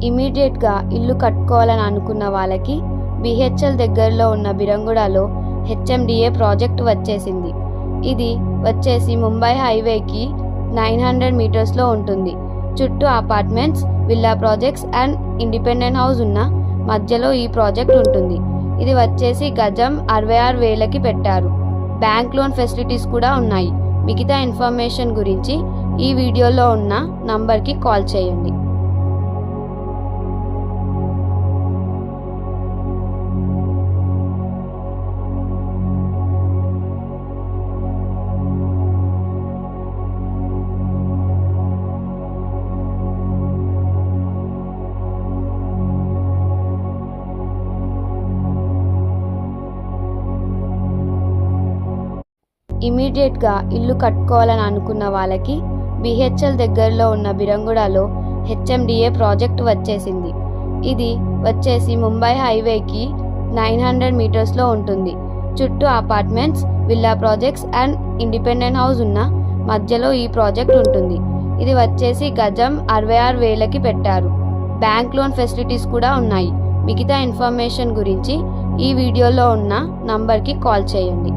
ఇమీడియట్గా ఇల్లు కట్టుకోవాలని అనుకున్న వాళ్ళకి బిహెచ్ఎల్ దగ్గరలో ఉన్న బిరంగుడలో హెచ్ఎండిఏ ప్రాజెక్ట్ వచ్చేసింది. ఇది వచ్చేసి ముంబై హైవేకి 900 మీటర్స్లో ఉంటుంది. చుట్టూ apartments, villa projects and independent house ఉన్న మధ్యలో ఈ ప్రాజెక్ట్ ఉంటుంది. ఇది వచ్చేసి గజం 66,000కి పెట్టారు. బ్యాంక్ లోన్ ఫెసిలిటీస్ కూడా ఉన్నాయి. మిగతా ఇన్ఫర్మేషన్ గురించి ఈ వీడియోలో ఉన్న నంబర్కి కాల్ చేయండి. ఇమీడియట్గా ఇల్లు కట్టుకోవాలని అనుకున్న వాళ్ళకి బిహెచ్ఎల్ దగ్గరలో ఉన్న బిరంగుడలో హెచ్ఎండిఏ ప్రాజెక్ట్ వచ్చేసింది. ఇది వచ్చేసి ముంబై హైవేకి 900 మీటర్స్లో ఉంటుంది. చుట్టూ apartments, villa projects and independent house ఉన్న మధ్యలో ఈ ప్రాజెక్ట్ ఉంటుంది. ఇది వచ్చేసి గజం 66,000కి పెట్టారు. బ్యాంక్ లోన్ ఫెసిలిటీస్ కూడా ఉన్నాయి. మిగతా ఇన్ఫర్మేషన్ గురించి ఈ వీడియోలో ఉన్న నంబర్కి కాల్ చేయండి.